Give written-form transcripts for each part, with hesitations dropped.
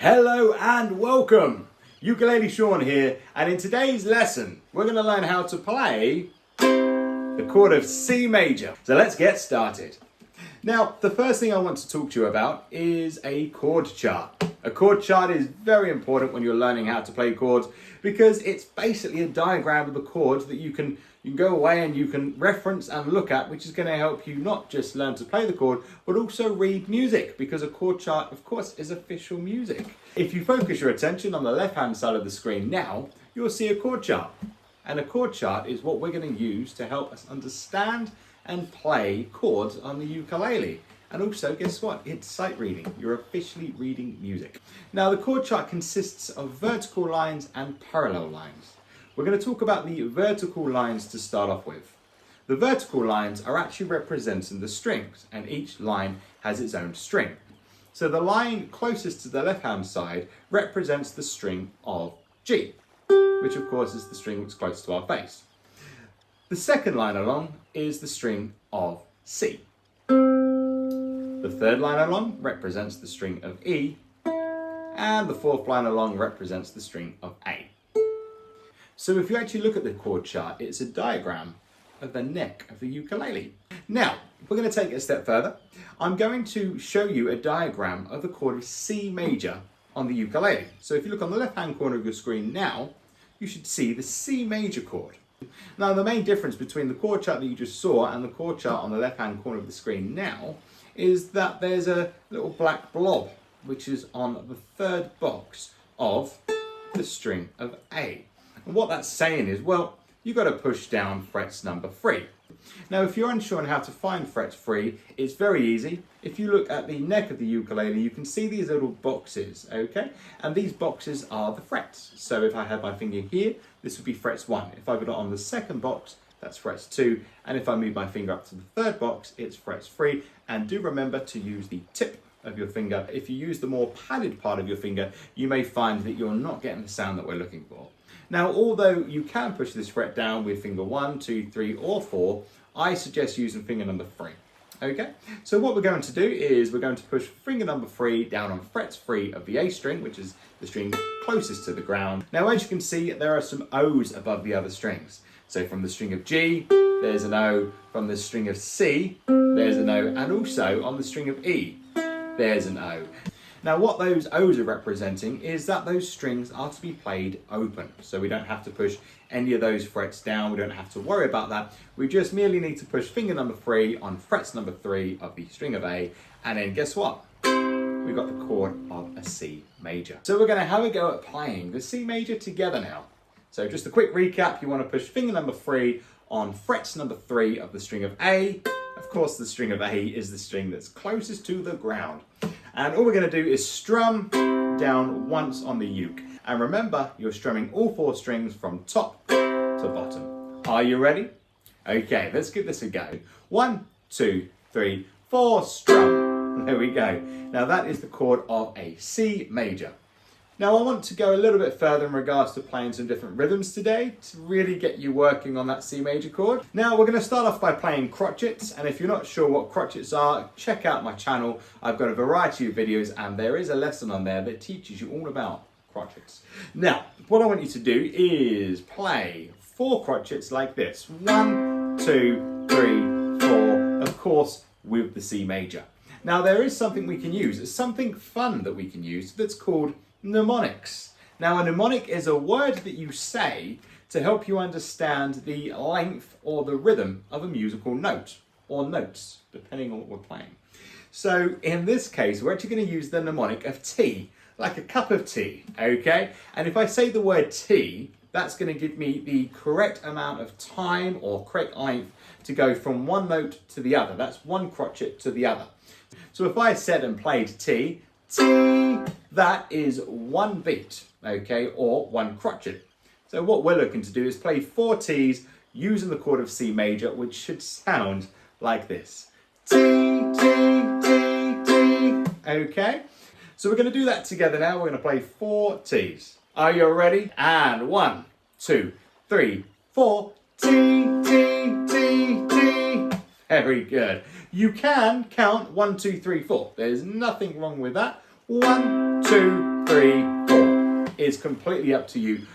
Hello and welcome! Ukulelesean here, and in today's lesson we're going to learn how to play the chord of C major. So let's get started. Now, the first thing I want to talk to you about is a chord chart. A chord chart is very important when you're learning how to play chords because it's basically a diagram of the chords that you can go away and you can reference and look at, which is going to help you not just learn to play the chord, but also read music, because a chord chart, of course, is official music. If you focus your attention on the left-hand side of the screen now, you'll see a chord chart. And a chord chart is what we're going to use to help us understand and play chords on the ukulele. And also, guess what? It's sight reading. You're officially reading music. Now, the chord chart consists of vertical lines and parallel lines. We're going to talk about the vertical lines to start off with. The vertical lines are actually representing the strings, and each line has its own string. So the line closest to the left-hand side represents the string of G, which of course is the string that's close to our face. The second line along is the string of C. The third line along represents the string of E, and the fourth line along represents the string of A. So if you actually look at the chord chart, it's a diagram of the neck of the ukulele. Now, we're going to take it a step further. I'm going to show you a diagram of the chord of C major on the ukulele. So if you look on the left-hand corner of your screen now, you should see the C major chord. Now, the main difference between the chord chart that you just saw and the chord chart on the left-hand corner of the screen now is that there's a little black blob, which is on the third box of the string of A. And what that's saying is, well, you've got to push down frets number 3. Now, if you're unsure on how to find fret 3, it's very easy. If you look at the neck of the ukulele, you can see these little boxes, okay? And these boxes are the frets. So if I had my finger here, this would be frets 1. If I put it on the second box, that's frets 2. And if I move my finger up to the third box, it's frets 3. And do remember to use the tip of your finger. If you use the more padded part of your finger, you may find that you're not getting the sound that we're looking for. Now, although you can push this fret down with finger 1, 2, 3, or 4, I suggest using finger number 3. Okay, so what we're going to do is we're going to push finger number 3 down on fret 3 of the A string, which is the string closest to the ground. Now, as you can see, there are some O's above the other strings. So from the string of G, there's an O. From the string of C, there's an O. And also on the string of E, there's an O. Now, what those O's are representing is that those strings are to be played open. So we don't have to push any of those frets down. We don't have to worry about that. We just merely need to push finger number 3 on frets number 3 of the string of A. And then guess what? We've got the chord of a C major. So we're going to have a go at playing the C major together now. So just a quick recap. You want to push finger number 3 on frets number 3 of the string of A. Of course, the string of A is the string that's closest to the ground. And all we're going to do is strum down once on the uke. And remember, you're strumming all 4 strings from top to bottom. Are you ready? Okay, let's give this a go. 1, 2, 3, 4, strum. There we go. Now that is the chord of a C major. Now I want to go a little bit further in regards to playing some different rhythms today to really get you working on that C major chord. Now we're going to start off by playing crotchets, and if you're not sure what crotchets are, check out my channel. I've got a variety of videos and there is a lesson on there that teaches you all about crotchets. Now, what I want you to do is play 4 crotchets like this. 1, 2, 3, 4, of course with the C major. Now there is something we can use. It's something fun that we can use that's called mnemonics. Now, a mnemonic is a word that you say to help you understand the length or the rhythm of a musical note, or notes, depending on what we're playing. So in this case, we're actually going to use the mnemonic of tea, like a cup of tea, okay? And if I say the word tea, that's going to give me the correct amount of time or correct length to go from one note to the other. That's one crotchet to the other. So if I said and played tea, T, that is 1 beat, okay, or 1 crotchet. So what we're looking to do is play 4 T's using the chord of C major, which should sound like this. T, T, T, T, okay? So we're going to do that together now. We're going to play 4 T's. Are you ready? And 1, 2, 3, 4, T, T, T, T. Very good. You can count 1, 2, 3, 4. There's nothing wrong with that. 1, 2, 3, 4. It's completely up to you.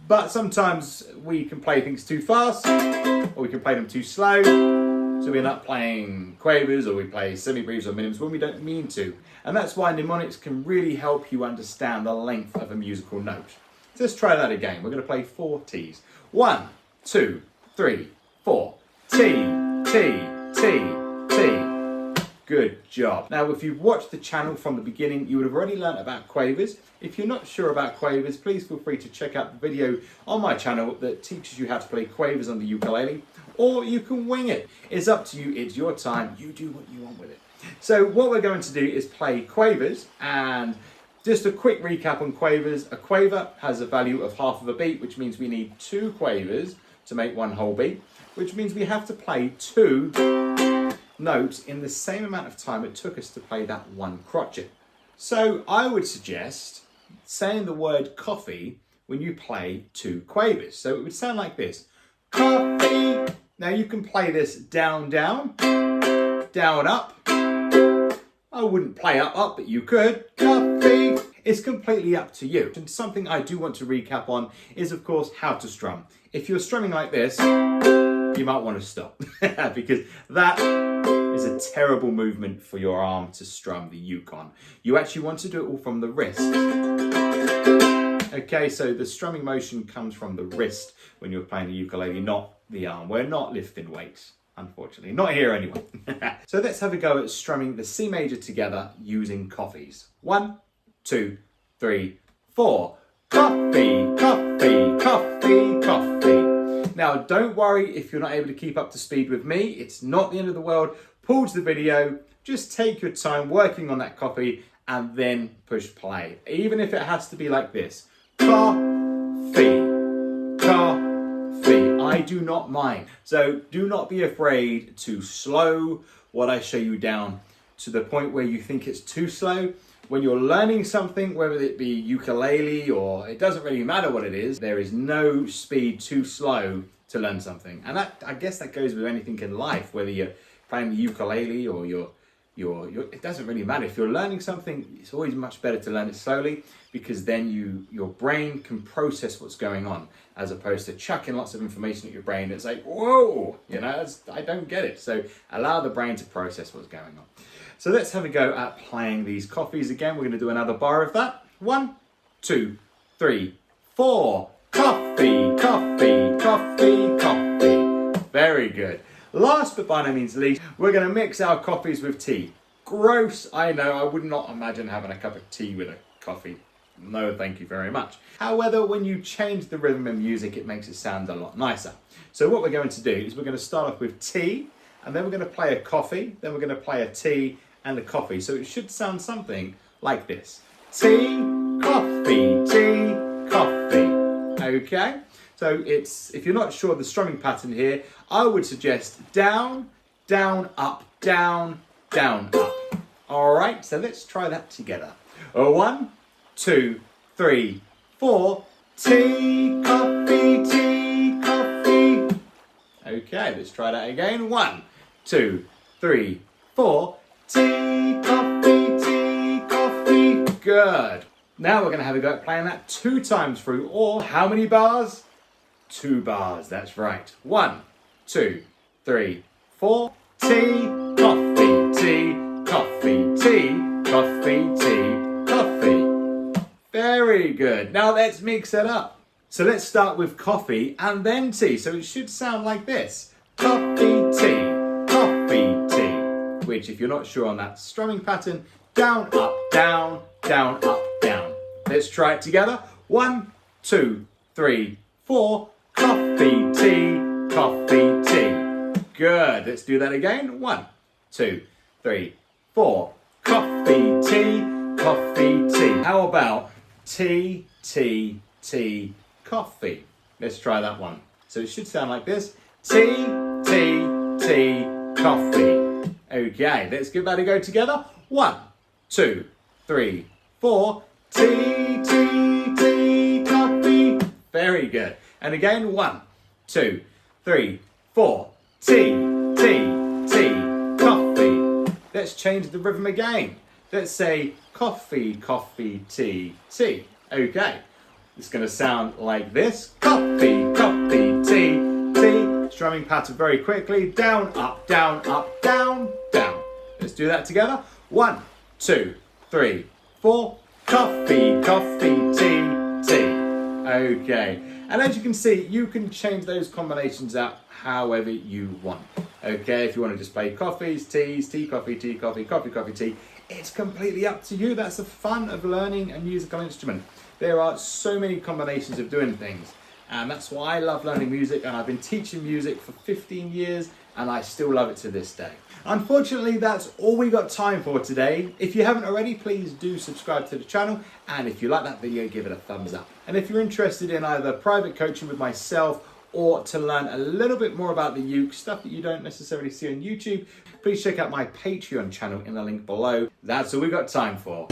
But sometimes we can play things too fast, or we can play them too slow. So we end up playing quavers, or we play semi-breves or minims when we don't mean to. And that's why mnemonics can really help you understand the length of a musical note. So let's try that again. We're going to play 4 T's. 1, 2, 3, 4. T, T, T, T. Good job. Now, if you've watched the channel from the beginning, you would have already learnt about quavers. If you're not sure about quavers, please feel free to check out the video on my channel that teaches you how to play quavers on the ukulele, or you can wing it. It's up to you, it's your time, you do what you want with it. So what we're going to do is play quavers, and just a quick recap on quavers. A quaver has a value of half of a beat, which means we need 2 quavers to make 1 whole beat, which means we have to play 2 notes in the same amount of time it took us to play that 1 crotchet. So I would suggest saying the word coffee when you play 2 quavers. So it would sound like this. Coffee. Now you can play this down, down, down, up. I wouldn't play up, up, but you could. Coffee. It's completely up to you. And something I do want to recap on is, of course, how to strum. If you're strumming like this, you might want to stop because that is a terrible movement for your arm to strum the uke-on. You actually want to do it all from the wrist. Okay, so the strumming motion comes from the wrist when you're playing the ukulele, not the arm. We're not lifting weights, unfortunately. Not here anyway. So let's have a go at strumming the C major together using coffees. 1, 2, 3, 4. Coffee, coffee, coffee, coffee. Now, don't worry if you're not able to keep up to speed with me. It's not the end of the world. Pause the video, just take your time working on that coffee, and then push play. Even if it has to be like this. Coffee, coffee. I do not mind. So do not be afraid to slow what I show you down to the point where you think it's too slow. When you're learning something, whether it be ukulele or it doesn't really matter what it is, there is no speed too slow to learn something. And that, I guess that goes with anything in life, whether you're playing the ukulele or it doesn't really matter. If you're learning something, it's always much better to learn it slowly, because then your brain can process what's going on, as opposed to chucking lots of information at your brain. It's like, whoa, I don't get it. So allow the brain to process what's going on. So let's have a go at playing these coffees again. We're going to do another bar of that. 1, 2, 3, 4. Coffee, coffee, coffee, coffee. Very good. Last but by no means least, we're going to mix our coffees with tea. Gross, I know. I would not imagine having a cup of tea with a coffee. No, thank you very much. However, when you change the rhythm and music, it makes it sound a lot nicer. So what we're going to do is we're going to start off with tea, and then we're going to play a coffee, then we're going to play a tea and a coffee. So it should sound something like this. Tea, coffee, tea, coffee. Okay? So if you're not sure of the strumming pattern here, I would suggest down, down, up, down, down, up. All right, so let's try that together. 1, 2, 3, 4. Tea, coffee, tea, coffee. Okay, let's try that again. 1, 2, 3, 4. Tea, coffee, tea, coffee. Good. Now we're going to have a go at playing that 2 times through, or how many bars? 2 bars, that's right. 1, 2, 3, 4. Tea, coffee, tea, coffee, tea, coffee, tea, coffee. Very good. Now let's mix it up. So let's start with coffee and then tea. So it should sound like this. Coffee, tea, coffee, tea. Which, if you're not sure on that strumming pattern, down, up, down, down, up, down. Let's try it together. 1, 2, 3, 4. Coffee, tea, coffee, tea. Good. Let's do that again. 1, 2, 3, 4. Coffee, tea, coffee, tea. How about tea, tea, tea, coffee? Let's try that one. So it should sound like this. Tea, tea, tea, coffee. Okay, let's give that a go together. 1, 2, 3, 4. Tea, tea, tea, coffee. Very good. And again, 1, 2, 3, 4. Tea, tea, tea, coffee. Let's change the rhythm again. Let's say coffee, coffee, tea, tea. Okay, it's going to sound like this. Coffee, coffee, tea, tea. Strumming pattern very quickly. Down, up, down, down. Let's do that together. 1, 2, 3, 4. Coffee, coffee, tea, tea. Okay, and as you can see, you can change those combinations out however you want. Okay, if you want to just play coffees, teas, tea, coffee, coffee, coffee, tea, it's completely up to you. That's the fun of learning a musical instrument. There are so many combinations of doing things, and that's why I love learning music, and I've been teaching music for 15 years, and I still love it to this day. Unfortunately, that's all we got time for today. If you haven't already, please do subscribe to the channel, and if you like that video, give it a thumbs up. And if you're interested in either private coaching with myself or to learn a little bit more about the uke, stuff that you don't necessarily see on YouTube, please check out my Patreon channel in the link below. That's all we got time for.